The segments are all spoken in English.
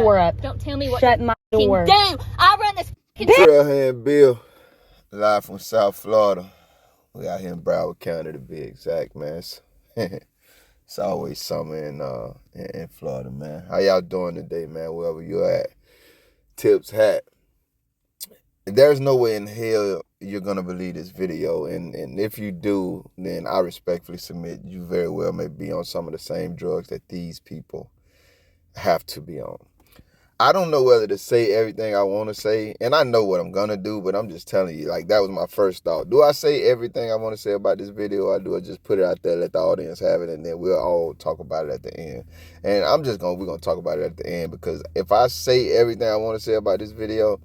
door up. Don't tell me what Shut my door. do. I run this Real hand Bill, live from South Florida. We out here in Broward County to be exact, man. It's always summer in Florida, man. How y'all doing today, man? Wherever you're at. Tips hat. There's no way in hell you're gonna believe this video, and if you do, then I respectfully submit you very well may be on some of the same drugs that these people have to be on. I don't know whether to say everything I want to say, and I know what I'm gonna do, but I'm just telling you, like, that was my first thought. Do I say everything I want to say about this video, or do I just put it out there, let the audience have it, and then we'll all talk about it at the end? And we're gonna talk about it at the end, because if I say everything I want to say about this video,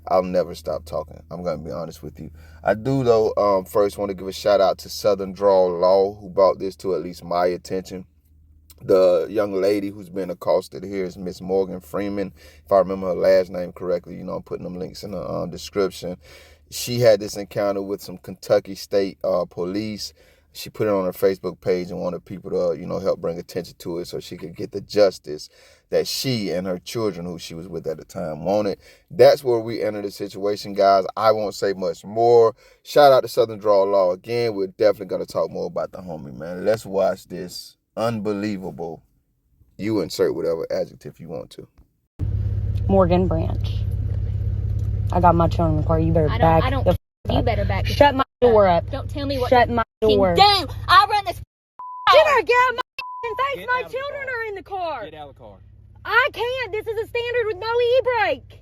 I'll never stop talking. I'm gonna be honest with you. I do though. First, want to give a shout out to Drawl Law, who brought this to at least my attention. The young lady who's been accosted here is Miss Morgan Freeman. If I remember her last name correctly, you know, I'm putting them links in the description. She had this encounter with some Kentucky State police. She put it on her Facebook page and wanted people to, you know, help bring attention to it so she could get the justice that she and her children, who she was with at the time, wanted. That's where we entered the situation, guys. I won't say much more. Shout out to Drawl Law again. We're definitely going to talk more about the homie, man. Let's watch this. Unbelievable. You insert whatever adjective you want to. Morgan Branch. I got my children in the car. You better back. You better back. Shut my door up. Don't tell me what Shut my door. do. I run this. You better get out of my face. My children are in the car. Get out of the car. I can't. This is a standard with no e-brake.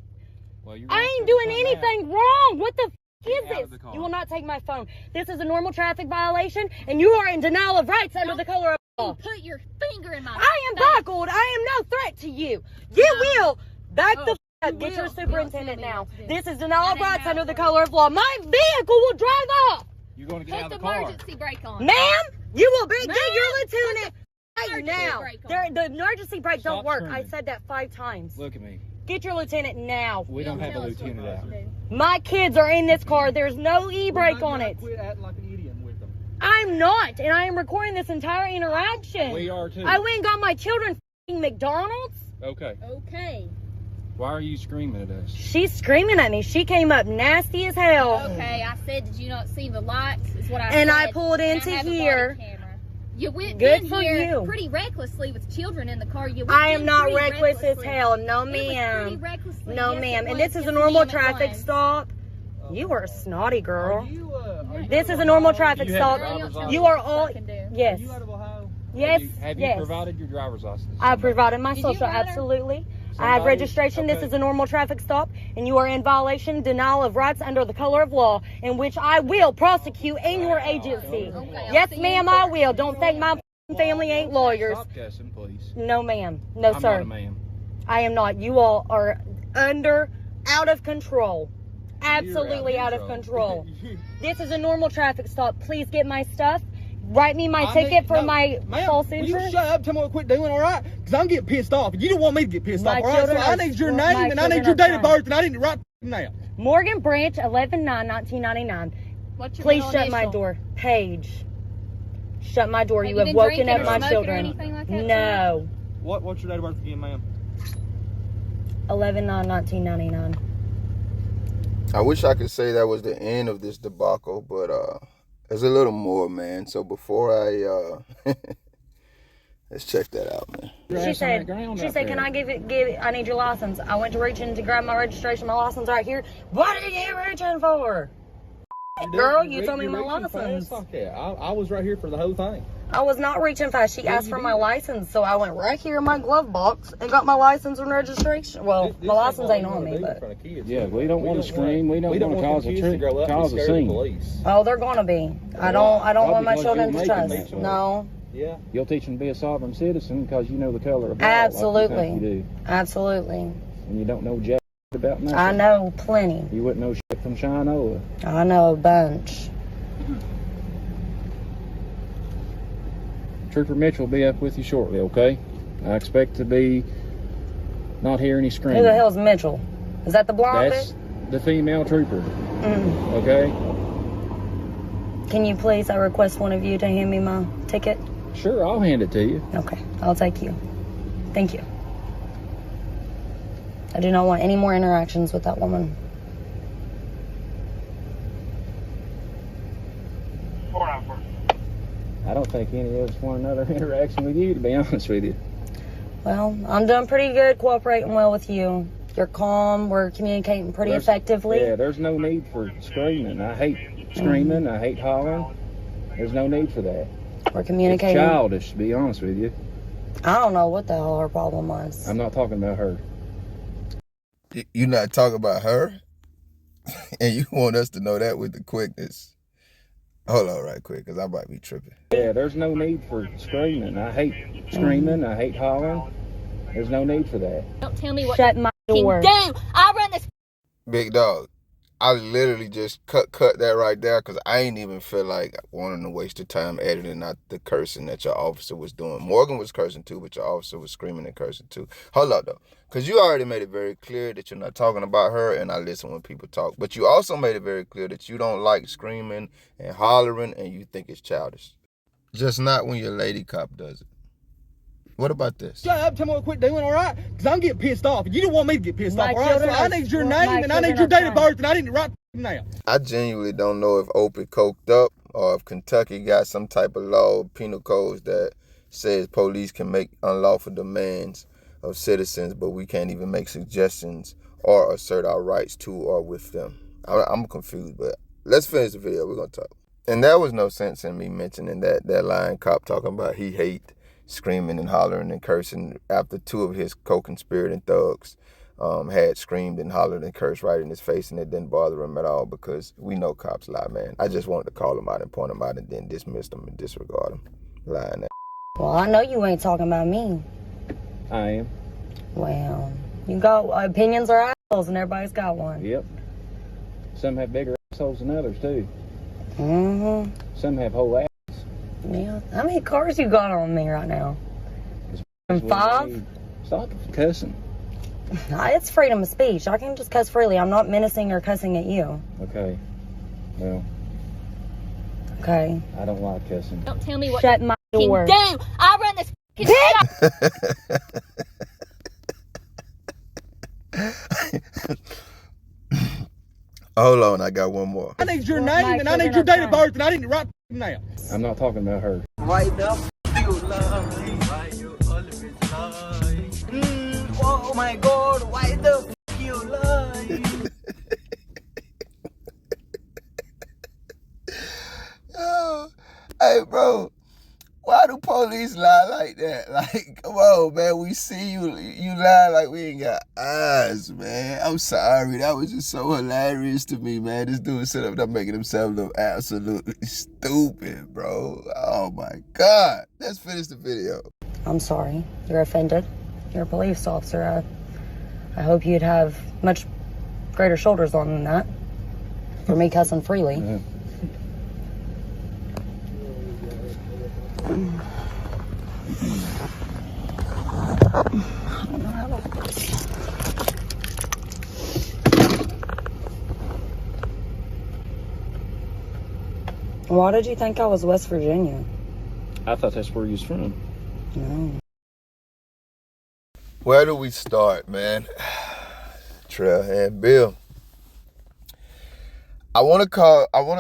Well, I ain't doing anything wrong. What the is Get out of this? the car. You will not take my phone. This is a normal traffic violation, and you are in denial of rights under the color of law. Put your finger in my I am face. buckled. I am no threat to you. You will back the up. Get your will. superintendent You don't now. tell me what to do. This is denial That of ain't rights how under it the works. color of law. My vehicle will drive off. You're going to get Put out the of the car. emergency brake on. Ma'am, you will be. Ma'am, Get your lieutenant right emergency now. brake on. The emergency brake don't Stop work. screaming. I said that 5 times. Look at me. Get your lieutenant now. We don't have a Tell us what lieutenant to out. do. My kids are in this car. There's no e-brake on it. Quit acting like an idiot with them. I'm not, and I am recording this entire interaction. We are too. I went and got my children f***ing McDonald's. Okay. Okay. Why are you screaming at us? She's screaming at me. She came up nasty as hell. Okay. I said, did you not see the lights? Is what I said. And I pulled And into I have a here. body camera. You went Good in for here you. pretty recklessly with children in the car. You went I am in not pretty reckless as recklessly. hell. No, It was pretty ma'am. recklessly. No, Yes, ma'am. it And was. this is Yes, a normal ma'am, it traffic was. stop. You are a snotty girl. Are you This is a normal traffic You have stop. driver's license? You are all. I can do. Yes. Are you out of Ohio? Yes. Have you Yes. provided your driver's license? I provided my Did you social. write her? Absolutely. I have Somebody- registration. This okay. is a normal traffic stop, and you are in violation, denial of rights under the color of law, in which I will prosecute in your agency. Okay, I'll Yes, see you ma'am, in I court. will. Don't think my family ain't lawyers. Stop cussing, please. No, ma'am. No, I'm sir. not a man. I am not. You all are out of control. Absolutely out of control. This is a normal traffic stop. Please get my stuff. Write me my ticket for my false Will insurance. you shut up? Tell me what quit doing, all right? Because I'm getting pissed off. You don't want me to get pissed My off, all right? So children I are- need your my name, and I need children your are date of fine. birth, and I need it right now. Morgan Branch, 11/9/1999. What's your Please middle shut my initial? door. Paige. Shut my door. Have You you have been woken drinking up or my smoking or children. anything like that No. What's your date of birth again, ma'am? 11/9/1999. I wish I could say that was the end of this debacle, but there's a little more, man. So before I let's check that out, man. She said, can I give it, I need your license. I went to reach in to grab my registration, my license right here. What are you reaching for? Girl, you told me my license. Fuck yeah. I was right here for the whole thing. I was not reaching fast. She asked for my license, so I went right here in my glove box and got my license and registration. Well, my license ain't on me, but. Yeah, we don't want to scream. We don't want to cause a the scene. police. Oh, they're gonna be. I don't want my because children you're to making trust. them. No, Yeah. You'll teach them to be a sovereign citizen because you know the color of law. Absolutely. Like you think you do. absolutely. And you don't know jack about nothing. I know plenty. You wouldn't know shit from Shinola. I know a bunch. Trooper Mitchell will be up with you shortly, okay? I expect to be not hear any screaming. Who the hell's Mitchell? Is that the blonde That's bitch? the female trooper, Mm. okay? Can you please, I request one of you to hand me my ticket? Sure, I'll hand it to you. Okay, I'll take you. Thank you. I do not want any more interactions with that woman. I don't think any of us want another interaction with you, to be honest with you. Well, I'm doing pretty good, cooperating well with you. You're calm. We're communicating pretty effectively. Yeah, there's no need for screaming. I hate screaming. I hate hollering. There's no need for that. We're communicating. It's childish, to be honest with you. I don't know what the hell her problem was. I'm not talking about her. You not talking about her? And you want us to know that with the quickness? Hold on right quick, because I might be tripping. Yeah, there's no need for screaming. I hate screaming. I hate hollering. There's no need for that. Don't tell me what Shut my door. do. I run this. Big dog, I literally just cut that right there because I ain't even feel like wanting to waste the time editing out the cursing that your officer was doing. Morgan was cursing too, but your officer was screaming and cursing too. Hold up though, because you already made it very clear that you're not talking about her, and I listen when people talk. But you also made it very clear that you don't like screaming and hollering, and you think it's childish. Just not when your lady cop does it. What about this? Shut up, tell me what to quit doing, all right? Because I'm getting pissed off. You don't want me to get pissed off, all right? So I need your name, and I need your date of birth, and I need it right now. I genuinely don't know if Opie coked up or if Kentucky got some type of law, penal codes that says police can make unlawful demands of citizens, but we can't even make suggestions or assert our rights to or with them. I'm confused, but let's finish the video. We're going to talk. And there was no sense in me mentioning that lying cop talking about he hate screaming and hollering and cursing after two of his co-conspirating thugs had screamed and hollered and cursed right in his face, and it didn't bother him at all because we know cops lie, man. I just wanted to call him out and point him out and then dismiss them and disregard them. Lying. Well, I know you ain't talking about me. I am. Well, you got opinions are assholes, and everybody's got one. Yep. Some have bigger assholes than others, too. Mm-hmm. Some have whole ass. Yeah. How many cars you got on me right now? That's what 5? we need. Stop cussing. It's freedom of speech. I can just cuss freely. I'm not menacing or cussing at you. Okay. Well, Okay. I don't like cussing. Don't tell me what Shut my to door. do. I run this Hold on, I got one more. I need your name, and I need your date of birth, and I need it right now. I'm not talking about her. Why the f you lie? Why you always lie? Oh my God, why the f you lie? Oh, hey, bro, why do police lie like that? Like, come on, man, we see you lie like we ain't got eyes, man. I'm sorry, that was just so hilarious to me, man. This dude set up there making himself look absolutely stupid, bro. Oh my God. Let's finish the video. I'm sorry. You're offended. You're a police officer. I hope you'd have much greater shoulders on than that for me cussing freely. Yeah. Why did you think I was West Virginia? I thought that's where you was from. No. Where do we start, man? Trailhead Bill. I want to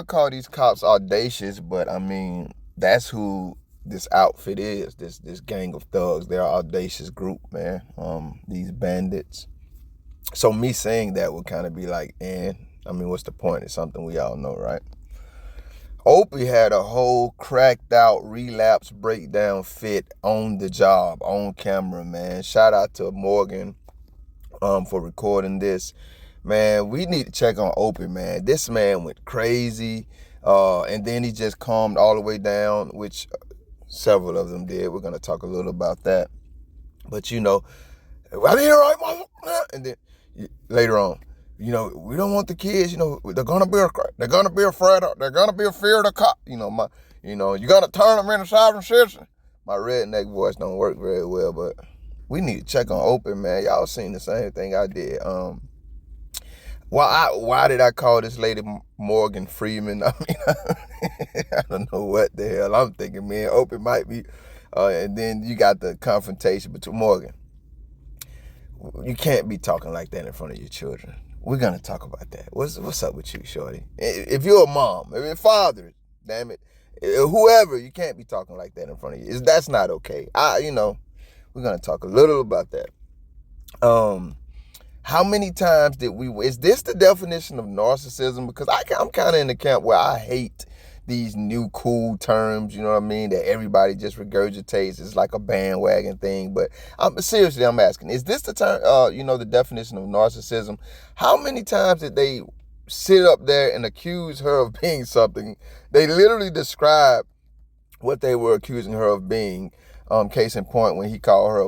call these cops audacious, but I mean, that's who this outfit is, this gang of thugs. They're an audacious group, man. These bandits. So me saying that would kind of be like, I mean, what's the point? It's something we all know, right? Opie had a whole cracked out relapse breakdown fit on the job, on camera, man. Shout out to Morgan for recording this. Man, we need to check on Opie, man. This man went crazy, and then he just calmed all the way down, which several of them did. We're going to talk a little about that. But, you know, I did it right, mother. And then later on, you know, we don't want the kids, you know, they're gonna be afraid, they're gonna be afraid of the cop. You know, you gotta turn them into sovereign citizen. My redneck voice don't work very well, but we need to check on Opie, man. Y'all seen the same thing I did. Why did I call this lady Morgan Freeman? I mean, I don't know what the hell I'm thinking, man. Opie might be, and then you got the confrontation between Morgan. You can't be talking like that in front of your children. We're gonna talk about that. What's up with you, shorty? If you're a mom, if you're a father, damn it, whoever, you can't be talking like that in front of you. That's not okay. We're gonna talk a little about that. How many times is this the definition of narcissism? Because I'm kind of in the camp where I hate these new cool terms, you know what I mean, that everybody just regurgitates. It's like a bandwagon thing. But seriously, I'm asking, is this the term, the definition of narcissism? How many times did they sit up there and accuse her of being something? They literally describe what they were accusing her of being. Case in point, when he called her,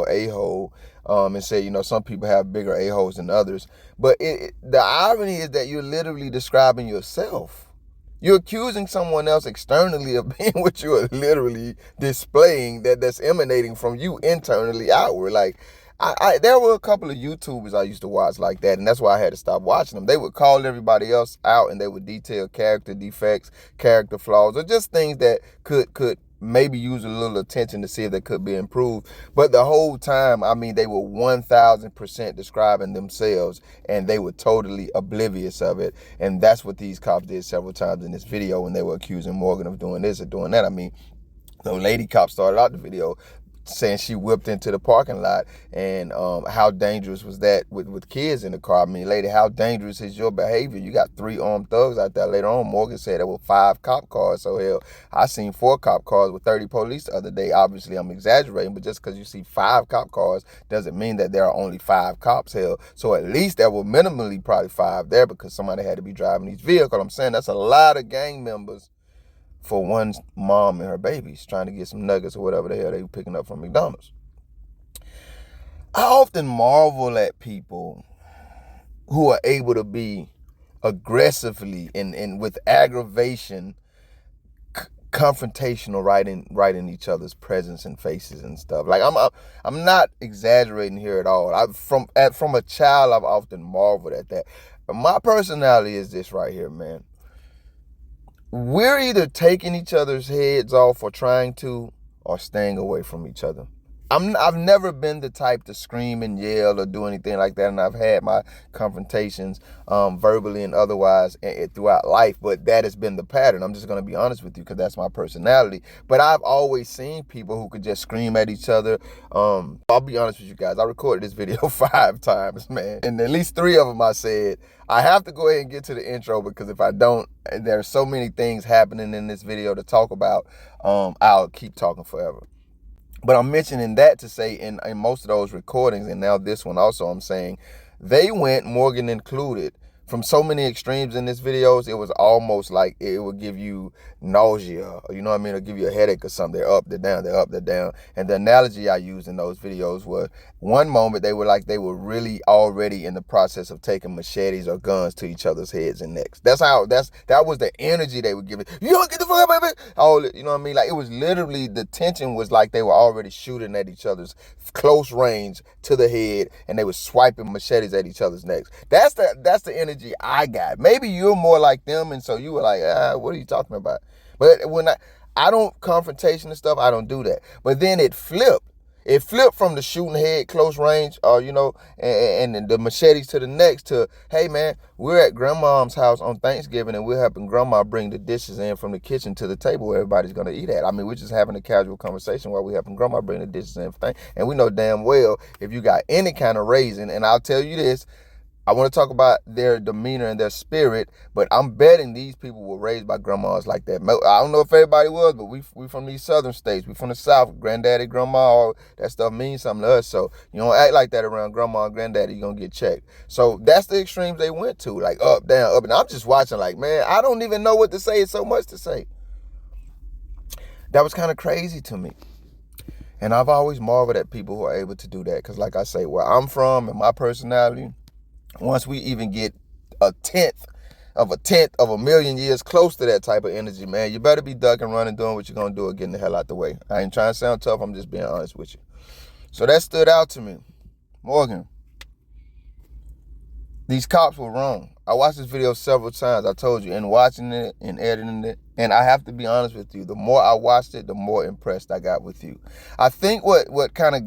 a-hole, and said, some people have bigger a-holes than others. But the irony is that you're literally describing yourself. You're accusing someone else externally of being what you are literally displaying that's emanating from you internally outward. Like, there were a couple of YouTubers I used to watch like that, and that's why I had to stop watching them. They would call everybody else out, and they would detail character defects, character flaws, or just things that could maybe use a little attention to see if they could be improved. But the whole time, they were 1,000% describing themselves, and they were totally oblivious of it. And that's what these cops did several times in this video when they were accusing Morgan of doing this or doing that. The lady cop started out the video saying she whipped into the parking lot, and how dangerous was that with kids in the car? Lady, how dangerous is your behavior? You got 3 armed thugs out there. Later on, Morgan said there were 5 cop cars. So hell, I seen 4 cop cars with 30 police the other day. Obviously, I'm exaggerating, but just because you see 5 cop cars doesn't mean that there are only 5 cops. Hell, so at least there were minimally probably 5 there because somebody had to be driving these vehicles. I'm saying that's a lot of gang members for one mom and her babies trying to get some nuggets or whatever the hell they were picking up from McDonald's. I often marvel at people who are able to be aggressively and with aggravation confrontational right in each other's presence and faces and stuff. Like, I'm not exaggerating here at all. From a child, I've often marveled at that. My personality is this right here, man. We're either taking each other's heads off or trying to, or staying away from each other. I've never been the type to scream and yell or do anything like that, and I've had my confrontations verbally and otherwise throughout life, but that has been the pattern. I'm just going to be honest with you because that's my personality. But I've always seen people who could just scream at each other. I'll be honest with you guys. I recorded this video 5 times, man, and at least 3 of them I said, I have to go ahead and get to the intro because if I don't, and there are so many things happening in this video to talk about, I'll keep talking forever. But I'm mentioning that to say in most of those recordings, and now this one also, I'm saying they went, Morgan included, from so many extremes in this videos, it was almost like it would give you nausea, you know what I mean? It'll give you a headache or something. They're up, they're down, they're up, they're down. And the analogy I used in those videos was one moment they were like they were really already in the process of taking machetes or guns to each other's heads and necks. That was the energy they were giving. You don't get the fuck up, baby. All, you know what I mean? Like, it was literally, the tension was like they were already shooting at each other's close range to the head, and they were swiping machetes at each other's necks. That's the energy I got. Maybe you're more like them, and so you were like, what are you talking about? But when I don't confrontation and stuff, I don't do that. But then it flipped. It flipped from the shooting head, close range, and the machetes to the necks to, hey man, we're at grandma's house on Thanksgiving and we're helping grandma bring the dishes in from the kitchen to the table where everybody's gonna eat at. We're just having a casual conversation while we're helping grandma bring the dishes in for Thanksgiving. And we know damn well if you got any kind of raising, and I'll tell you this, I want to talk about their demeanor and their spirit, but I'm betting these people were raised by grandmas like that. I don't know if everybody was, but we from these southern states. We from the South. Granddaddy, grandma, all that stuff means something to us. So you don't act like that around grandma and granddaddy, you're going to get checked. So that's the extremes they went to, like up, down, up. And I'm just watching like, man, I don't even know what to say. It's so much to say. That was kind of crazy to me. And I've always marveled at people who are able to do that. Because like I say, where I'm from and my personality, once we even get a tenth of a million years close to that type of energy, man, you better be ducking, running, doing what you're going to do or getting the hell out the way. I ain't trying to sound tough. I'm just being honest with you. So that stood out to me. Morgan, these cops were wrong. I watched this video several times. I told you, and watching it and editing it. And I have to be honest with you. The more I watched it, the more impressed I got with you. I think what kind of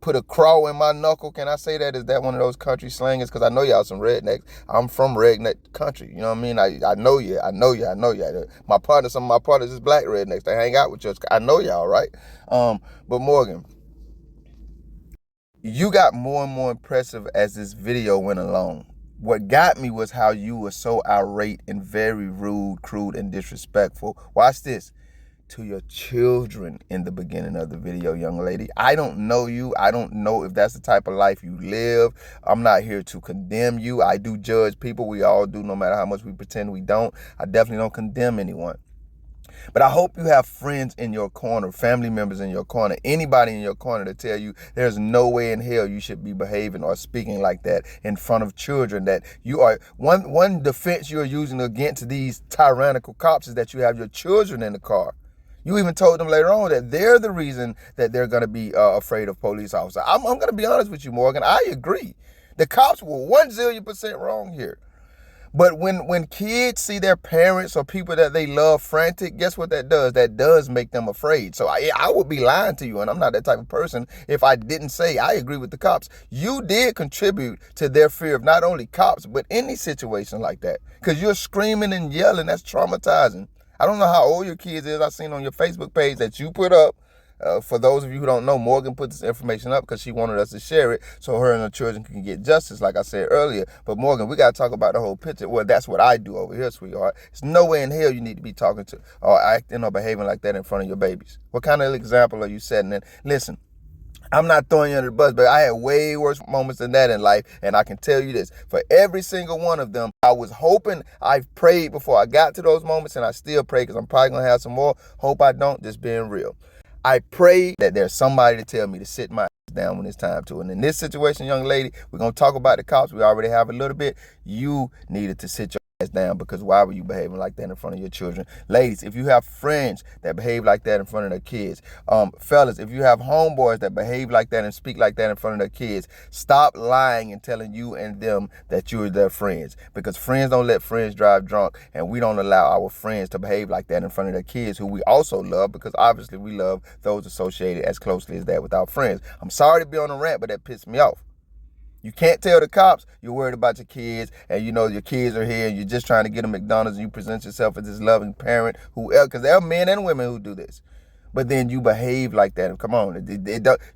put a craw in my knuckle. Can I say that? Is that one of those country slangers? Because I know y'all some rednecks. I'm from redneck country. You know what I mean? I know you. I know you. Some of my partners is black rednecks. They hang out with you. I know y'all, right? But Morgan, you got more and more impressive as this video went along. What got me was how you were so irate and very rude, crude, and disrespectful. Watch this. To your children in the beginning of the video, young lady. I don't know you. I don't know if that's the type of life you live. I'm not here to condemn you. I do judge people. We all do, no matter how much we pretend we don't. I definitely don't condemn anyone. But I hope you have friends in your corner, family members in your corner, anybody in your corner to tell you there's no way in hell you should be behaving or speaking like that in front of children. That you are one defense you're using against these tyrannical cops is that you have your children in the car. You even told them later on that they're the reason that they're going to be afraid of police officers. I'm going to be honest with you, Morgan. I agree. The cops were 1,000,000% wrong here. But when kids see their parents or people that they love frantic, guess what that does? That does make them afraid. So I would be lying to you, and I'm not that type of person, if I didn't say I agree with the cops. You did contribute to their fear of not only cops, but any situation like that. Because you're screaming and yelling. That's traumatizing. I don't know how old your kids is. I seen on your Facebook page that you put up. For those of you who don't know, Morgan put this information up because she wanted us to share it so her and her children can get justice, like I said earlier. But Morgan, we got to talk about the whole picture. Well, that's what I do over here, sweetheart. There's no way in hell you need to be talking to or acting or behaving like that in front of your babies. What kind of example are you setting? And listen, I'm not throwing you under the bus, but I had way worse moments than that in life. And I can tell you this, for every single one of them, I was hoping, I prayed before I got to those moments, and I still pray because I'm probably going to have some more. Hope I don't, just being real. I pray that there's somebody to tell me to sit my ass down when it's time to. And in this situation, young lady, we're going to talk about the cops. We already have a little bit. You needed to sit your ass down, because why were you behaving like that in front of your children? Ladies, if you have friends that behave like that in front of their kids, fellas, if you have homeboys that behave like that and speak like that in front of their kids, stop lying and telling you and them that you're their friends, because friends don't let friends drive drunk, and we don't allow our friends to behave like that in front of their kids, who we also love, because obviously we love those associated as closely as that with our friends. I'm sorry to be on a rant, but that pissed me off. You can't tell the cops you're worried about your kids, and you know your kids are here and you're just trying to get them McDonald's, and you present yourself as this loving parent, because there are men and women who do this. But then you behave like that. Come on.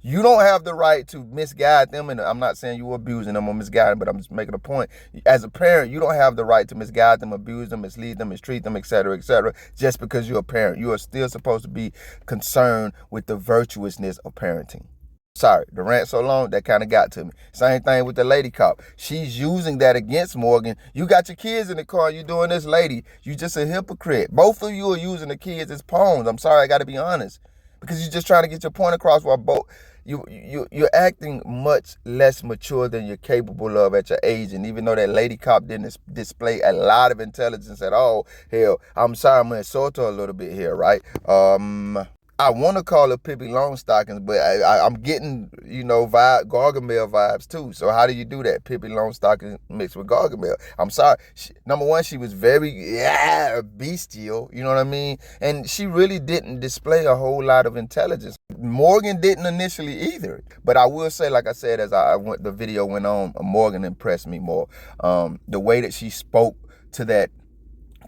You don't have the right to misguide them. And I'm not saying you're abusing them or misguiding, but I'm just making a point. As a parent, you don't have the right to misguide them, abuse them, mislead them, mistreat them, etc., just because you're a parent. You are still supposed to be concerned with the virtuousness of parenting. Sorry, the rant so long, that kind of got to me. Same thing with the lady cop. She's using that against Morgan. You got your kids in the car, you doing this, lady. You just a hypocrite. Both of you are using the kids as pawns. I'm sorry, I got to be honest. Because you're just trying to get your point across while you're acting much less mature than you're capable of at your age. And even though that lady cop didn't display a lot of intelligence at all, hell, I'm sorry, I'm going to insult her a little bit here, right? I want to call her Pippi Longstockings, but I'm getting, Gargamel vibes too. So how do you do that? Pippi Longstockings mixed with Gargamel. I'm sorry. Number one, she was very bestial, you know what I mean? And she really didn't display a whole lot of intelligence. Morgan didn't initially either. But I will say, like I said, as the video went on, Morgan impressed me more. The way that she spoke to that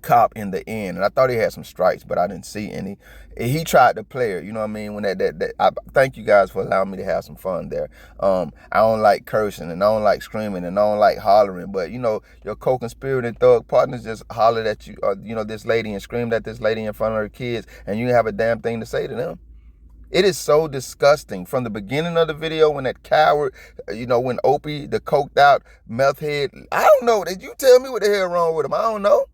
cop in the end, and I thought he had some strikes, but I didn't see any. He tried to play her, you know what I mean? When I thank you guys for allowing me to have some fun there. I don't like cursing, and I don't like screaming, and I don't like hollering, but your co-conspirator thug partners just hollered at you, this lady, and screamed at this lady in front of her kids, and you have a damn thing to say to them. It is so disgusting. From the beginning of the video, when that coward, when Opie, the coked out meth head, I don't know, did you tell me what the hell wrong with him? I don't know.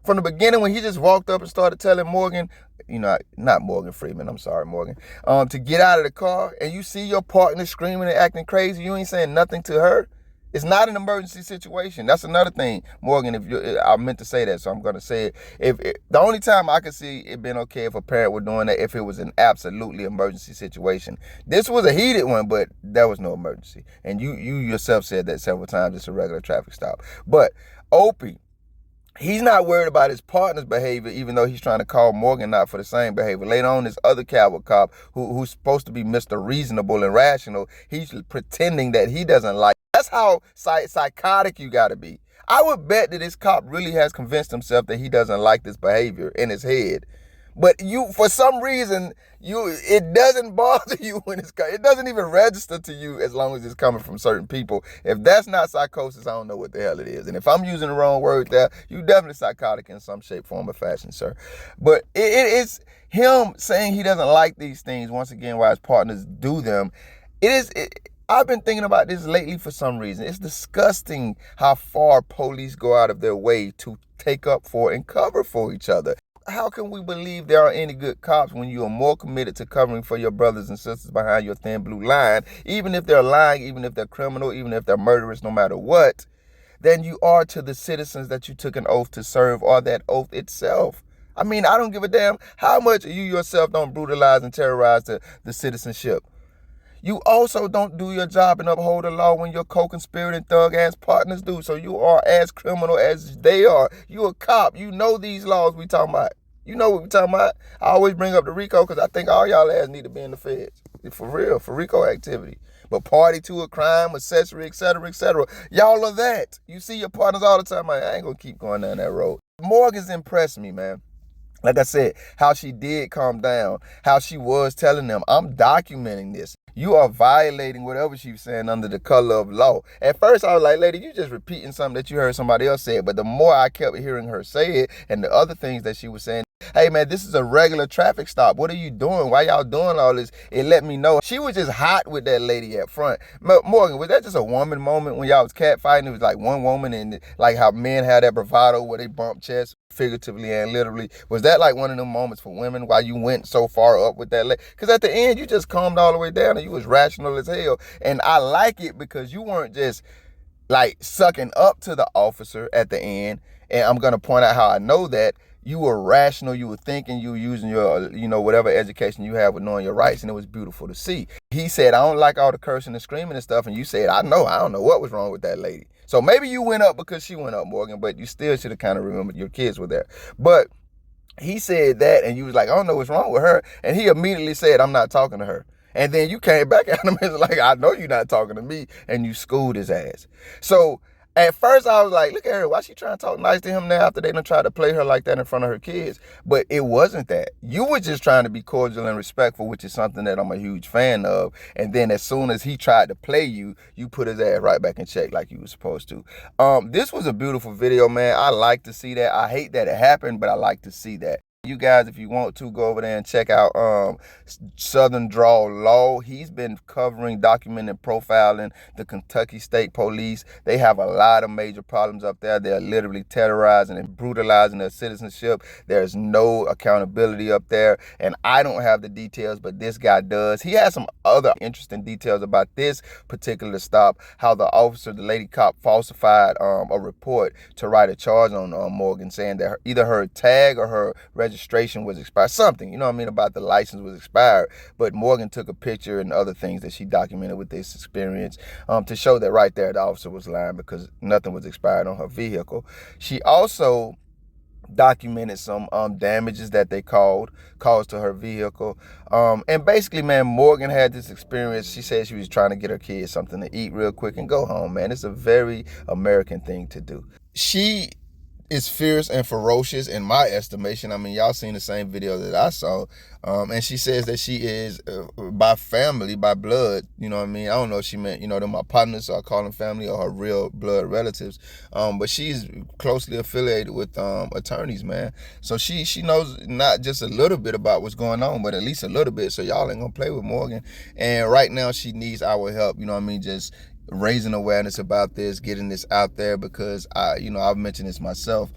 From the beginning, when he just walked up and started telling Morgan, not Morgan Freeman, I'm sorry, Morgan, to get out of the car, and you see your partner screaming and acting crazy, you ain't saying nothing to her. It's not an emergency situation. That's another thing, Morgan. I meant to say that, so I'm going to say it. The only time I could see it being okay if a parent were doing that, if it was an absolutely emergency situation. This was a heated one, but there was no emergency. And you yourself said that several times. It's a regular traffic stop. But Opie, he's not worried about his partner's behavior, even though he's trying to call Morgan out for the same behavior. Later on, this other coward cop, who's supposed to be Mr. Reasonable and Rational, he's pretending that he doesn't like. That's how psychotic you got to be. I would bet that this cop really has convinced himself that he doesn't like this behavior in his head. But you, for some reason, it doesn't bother you when it doesn't even register to you as long as it's coming from certain people. If that's not psychosis, I don't know what the hell it is. And if I'm using the wrong word there, you definitely psychotic in some shape, form, or fashion, sir. But it's him saying he doesn't like these things, once again, while his partners do them. I've been thinking about this lately for some reason. It's disgusting how far police go out of their way to take up for and cover for each other. How can we believe there are any good cops when you are more committed to covering for your brothers and sisters behind your thin blue line, even if they're lying, even if they're criminal, even if they're murderous, no matter what, than you are to the citizens that you took an oath to serve, or that oath itself? I mean, I don't give a damn how much you yourself don't brutalize and terrorize the citizenship. You also don't do your job and uphold the law when your co-conspirating thug-ass partners do. So you are as criminal as they are. You a cop. You know these laws we talking about. You know what we talking about. I always bring up the RICO because I think all y'all ass need to be in the feds. For real, for RICO activity. But party to a crime, accessory, etc., etc. Y'all are that. You see your partners all the time. I ain't going to keep going down that road. Morgan's impressed me, man. Like I said, how she did calm down, how she was telling them, I'm documenting this. You are violating whatever she was saying under the color of law. At first, I was like, lady, you just repeating something that you heard somebody else say. But the more I kept hearing her say it and the other things that she was saying, hey, man, this is a regular traffic stop. What are you doing? Why y'all doing all this? It let me know. She was just hot with that lady up front. Morgan, was that just a woman moment when y'all was catfighting? It was like one woman, and like how men had that bravado where they bump chests, figuratively and literally. Was that like one of them moments for women why you went so far up with that lady? Because at the end, you just calmed all the way down and you was rational as hell. And I like it because you weren't just like sucking up to the officer at the end. And I'm going to point out how I know that. You were rational, you were thinking, you were using your, whatever education you have with knowing your rights, and it was beautiful to see. He said, I don't like all the cursing and screaming and stuff, and you said, I don't know what was wrong with that lady. So maybe you went up because she went up, Morgan, but you still should have kind of remembered your kids were there. But he said that, and you was like, I don't know what's wrong with her, and he immediately said, I'm not talking to her. And then you came back at him and was like, I know you're not talking to me, and you schooled his ass. So at first, I was like, look at her. Why she trying to talk nice to him now after they done tried to play her like that in front of her kids? But it wasn't that. You were just trying to be cordial and respectful, which is something that I'm a huge fan of. And then as soon as he tried to play you, you put his ass right back in check like you were supposed to. This was a beautiful video, man. I like to see that. I hate that it happened, but I like to see that. You guys, if you want to, go over there and check out Southern Drawl Law. He's been covering, documenting, profiling the Kentucky State Police. They have a lot of major problems up there. They're literally terrorizing and brutalizing their citizenship. There's no accountability up there. And I don't have the details, but this guy does. He has some other interesting details about this particular stop, how the officer, the lady cop, falsified a report to write a charge on Morgan, saying that either her tag or her registration was expired, something, about the license was expired. But Morgan took a picture and other things that she documented with this experience to show that right there the officer was lying because nothing was expired on her vehicle. She also documented some damages that they caused to her vehicle. And basically, man, Morgan had this experience. She said she was trying to get her kids something to eat real quick and go home, man. It's a very American thing to do. She is fierce and ferocious in my estimation. I mean, y'all seen the same video that I saw. And she says that she is by family, by blood. You know what I mean? I don't know if she meant, they're my partners, so I call them family, or her real blood relatives. But she's closely affiliated with attorneys, man. So she knows not just a little bit about what's going on, but at least a little bit. So y'all ain't gonna play with Morgan. And right now she needs our help. You know what I mean? Just raising awareness about this, getting this out there, because I've mentioned this myself.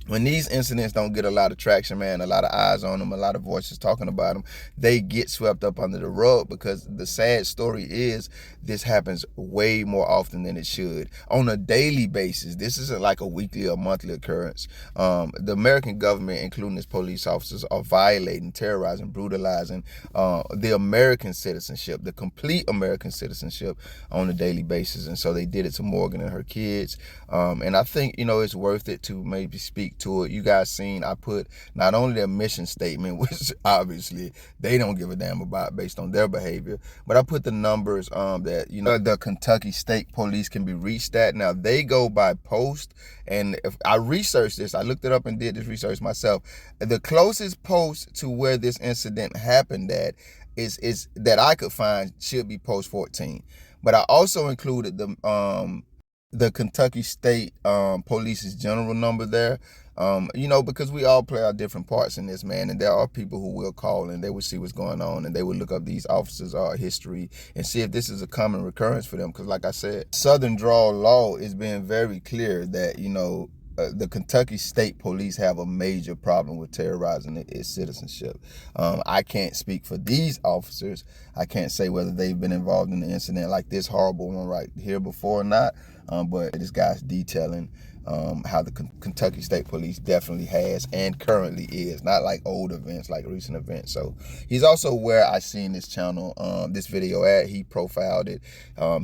when these incidents don't get a lot of traction, man, a lot of eyes on them, a lot of voices talking about them, they get swept up under the rug, because the sad story is this happens way more often than it should on a daily basis. This isn't like a weekly or monthly occurrence. The American government, including its police officers, are violating, terrorizing, brutalizing the American citizenship, the complete American citizenship on a daily basis. And so they did it to Morgan and her kids. And I think, it's worth it to maybe speak to it. You guys seen I put not only their mission statement, which obviously they don't give a damn about based on their behavior, but I put the numbers that the Kentucky State Police can be reached at. Now they go by post, and if I researched this, I looked it up and did this research myself. The closest post to where this incident happened at is that I could find should be post 14, but I also included the Kentucky State Police's general number there. Because we all play our different parts in this, man, and there are people who will call and they will see what's going on, and they will look up these officers' history and see if this is a common recurrence for them. Because like I said, Southern Drawl Law is being very clear that, the Kentucky State Police have a major problem with terrorizing its citizenship. I can't speak for these officers. I can't say whether they've been involved in an incident like this horrible one right here before or not, but this guy's detailing how the Kentucky State Police definitely has and currently is, not like old events, like recent events. So he's also where I seen this channel, this video at. He profiled it.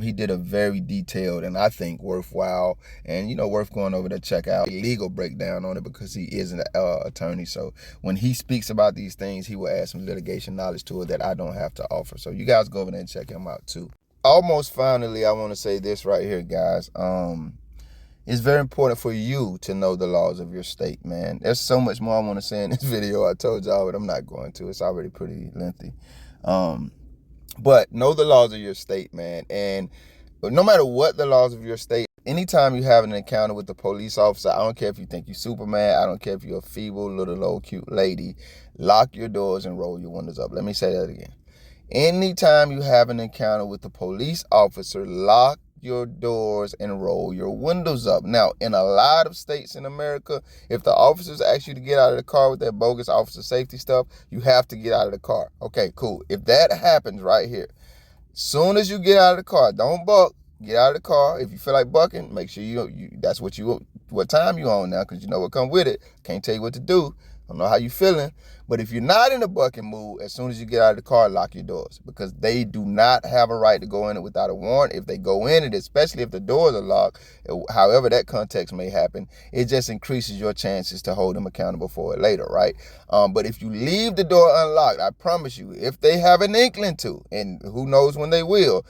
He did a very detailed and I think worthwhile and worth going over to check out a legal breakdown on it, because he is an attorney. So when he speaks about these things, he will add some litigation knowledge to it that I don't have to offer. So you guys go over there and check him out too. Almost finally, I want to say this right here, guys. It's very important for you to know the laws of your state, man. There's so much more I want to say in this video. I told y'all, but I'm not going to. It's already pretty lengthy. But know the laws of your state, man. And no matter what the laws of your state, anytime you have an encounter with a police officer, I don't care if you think you're Superman, I don't care if you're a feeble, little, old, cute lady, lock your doors and roll your windows up. Let me say that again. Anytime you have an encounter with a police officer, lock your doors and roll your windows up. Now, in a lot of states in America, if the officers ask you to get out of the car with that bogus officer safety stuff, you have to get out of the car. Okay, cool. If that happens right here, soon as you get out of the car, don't buck. Get out of the car. If you feel like bucking, make sure that's what time you on now, because you know what come with it. Can't tell you what to do. I don't know how you feeling. But if you're not in the bucking mood, as soon as you get out of the car, lock your doors, because they do not have a right to go in it without a warrant. If they go in it, especially if the doors are locked, however that context may happen, it just increases your chances to hold them accountable for it later, right? But if you leave the door unlocked, I promise you, if they have an inkling to, and who knows when they will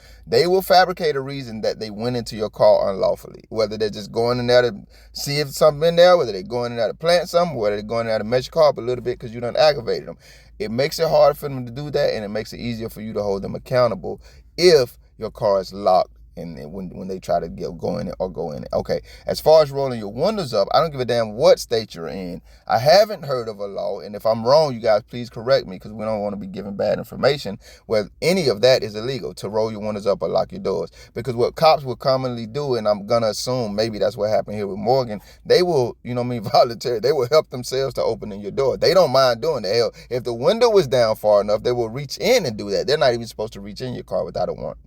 fabricate a reason that they went into your car unlawfully. Whether they're just going in there to see if something in there, whether they're going in there to plant something, whether they're going in there to mess your car up a little bit because you done aggravated them. It makes it hard for them to do that, and it makes it easier for you to hold them accountable if your car is locked and when they try to go in it or go in it. Okay, as far as rolling your windows up, I don't give a damn what state you're in. I haven't heard of a law, and if I'm wrong, you guys please correct me, because we don't want to be giving bad information, where any of that is illegal, to roll your windows up or lock your doors. Because what cops will commonly do, and I'm gonna assume maybe that's what happened here with Morgan, they will, volunteer, they will help themselves to opening your door. They don't mind doing that. Hell, if the window was down far enough, they will reach in and do that. They're not even supposed to reach in your car without a warrant.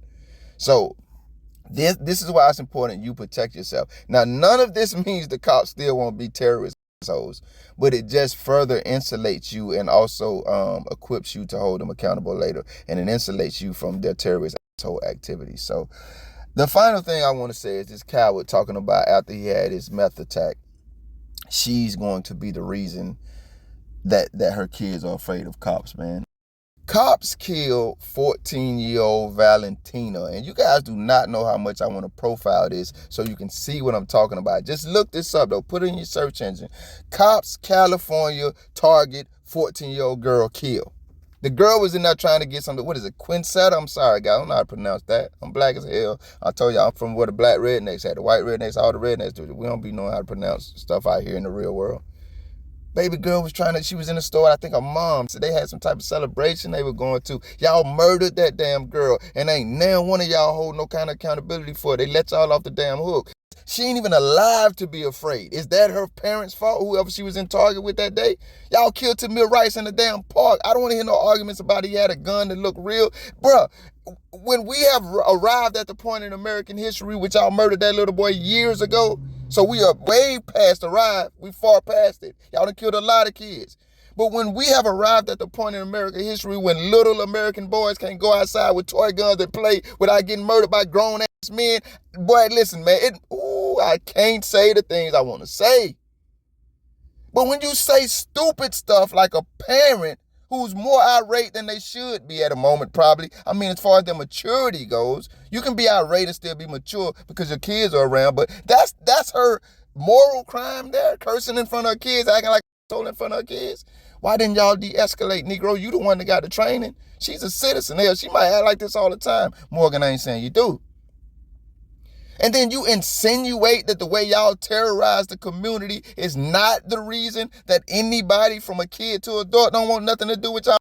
So this is why it's important you protect yourself. Now, none of this means the cops still won't be terrorist assholes, but it just further insulates you and also equips you to hold them accountable later, and it insulates you from their terrorist asshole activities. So the final thing I want to say is this coward talking about after he had his meth attack, she's going to be the reason that her kids are afraid of cops, man. Cops killed 14-year-old Valentina, and you guys do not know how much I want to profile this so you can see what I'm talking about. Just look this up, though. Put it in your search engine. Cops, California, target 14-year-old girl killed. The girl was in there trying to get something. What is it? Quinsetta? I'm sorry, guys. I don't know how to pronounce that. I'm black as hell. I told you I'm from where the black rednecks at. The white rednecks, all the rednecks. We don't be knowing how to pronounce stuff out here in the real world. Baby girl was she was in the store, I think her mom, so they had some type of celebration they were going to. Y'all murdered that damn girl, and ain't now one of y'all hold no kind of accountability for it. They let y'all off the damn hook. She ain't even alive to be afraid. Is that her parents' fault, whoever she was in Target with that day? Y'all killed Tamir Rice in the damn park. I don't want to hear no arguments about he had a gun that looked real. Bruh, when we have arrived at the point in American history which y'all murdered that little boy years ago, so we are way past arrived. We far past it. Y'all done killed a lot of kids. But when we have arrived at the point in American history when little American boys can't go outside with toy guns and play without getting murdered by grown-ass men, boy, listen, man, I can't say the things I want to say. But when you say stupid stuff like a parent who's more irate than they should be at a moment, probably. I mean, as far as their maturity goes, you can be irate and still be mature because your kids are around, but that's her moral crime there, cursing in front of her kids, acting like in front of her kids. Why didn't y'all de-escalate, Negro? You the one that got the training. She's a citizen. Hell, she might act like this all the time. Morgan, I ain't saying you do. And then you insinuate that the way y'all terrorize the community is not the reason that anybody from a kid to adult don't want nothing to do with y'all.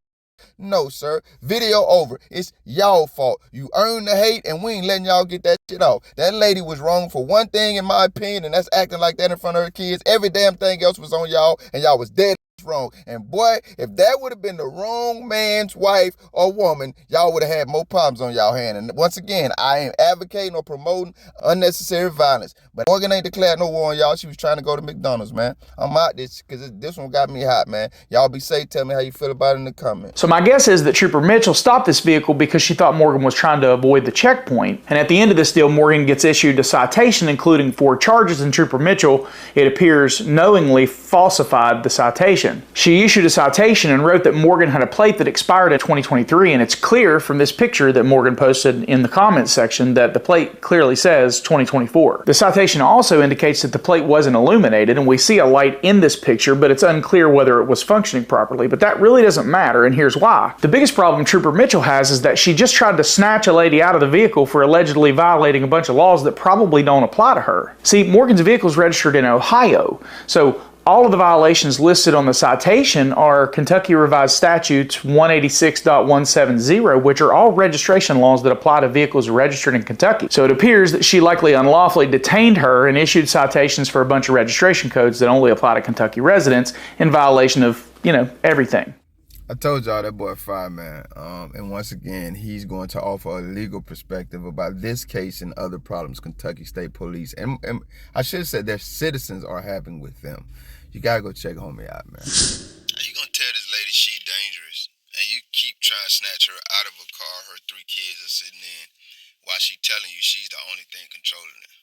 No, sir. Video over. It's y'all fault. You earned the hate and we ain't letting y'all get that shit off. That lady was wrong for one thing, in my opinion, and that's acting like that in front of her kids. Every damn thing else was on y'all and y'all was dead wrong. And boy, if that would have been the wrong man's wife or woman, y'all would have had more problems on y'all hand. And once again, I ain't advocating or promoting unnecessary violence. But Morgan ain't declared no war on y'all. She was trying to go to McDonald's, man. I'm out this because this one got me hot, man. Y'all be safe. Tell me how you feel about it in the comments. So my guess is that Trooper Mitchell stopped this vehicle because she thought Morgan was trying to avoid the checkpoint. And at the end of this deal, Morgan gets issued a citation including 4 charges, and Trooper Mitchell, it appears, knowingly falsified the citation. She issued a citation and wrote that Morgan had a plate that expired in 2023, and it's clear from this picture that Morgan posted in the comments section that the plate clearly says 2024. The citation also indicates that the plate wasn't illuminated, and we see a light in this picture, but it's unclear whether it was functioning properly, but that really doesn't matter, and here's why. The biggest problem Trooper Mitchell has is that she just tried to snatch a lady out of the vehicle for allegedly violating a bunch of laws that probably don't apply to her. See, Morgan's vehicle is registered in Ohio, so all of the violations listed on the citation are Kentucky Revised Statutes 186.170, which are all registration laws that apply to vehicles registered in Kentucky. So it appears that she likely unlawfully detained her and issued citations for a bunch of registration codes that only apply to Kentucky residents in violation of, everything. I told y'all that boy fire, man. And once again, he's going to offer a legal perspective about this case and other problems Kentucky State Police, and I should have said their citizens are having with them. You gotta go check homie out, man. How you gonna tell this lady she dangerous, and you keep trying to snatch her out of a car her 3 kids are sitting in, while she telling you she's the only thing controlling it?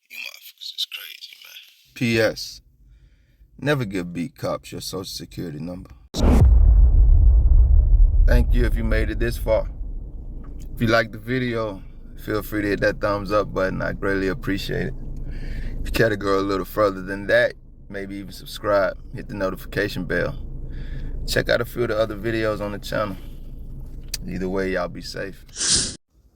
You motherfuckers is crazy, man. P.S. Never give beat cops your social security number. Thank you if you made it this far. If you liked the video, feel free to hit that thumbs up button. I greatly appreciate it. If you care to go a little further than that, maybe even subscribe, hit the notification bell. Check out a few of the other videos on the channel. Either way, y'all be safe.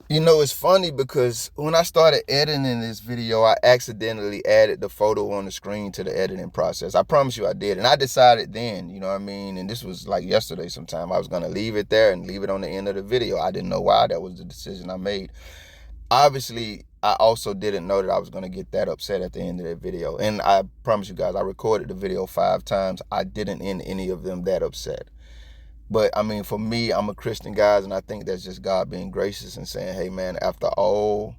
It's funny because when I started editing this video, I accidentally added the photo on the screen to the editing process. I promise you I did. And I decided then, and this was like yesterday sometime, I was going to leave it there and leave it on the end of the video. I didn't know why. That was the decision I made. Obviously, I also didn't know that I was going to get that upset at the end of that video. And I promise you guys, I recorded the video 5 times. I didn't end any of them that upset. But, for me, I'm a Christian, guys, and I think that's just God being gracious and saying, hey, man, after all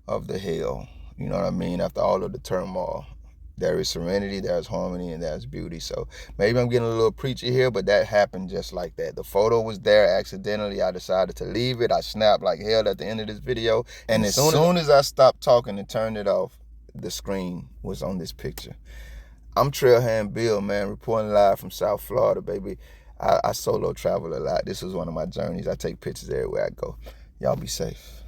of the hell, after all of the turmoil, there is serenity, there's harmony, and there's beauty. So maybe I'm getting a little preachy here, but that happened just like that. The photo was there accidentally. I decided to leave it. I snapped like hell at the end of this video. And as soon as I stopped talking and turned it off, the screen was on this picture. I'm Trailhand Bill, man, reporting live from South Florida, baby. I solo travel a lot. This was one of my journeys. I take pictures everywhere I go. Y'all be safe.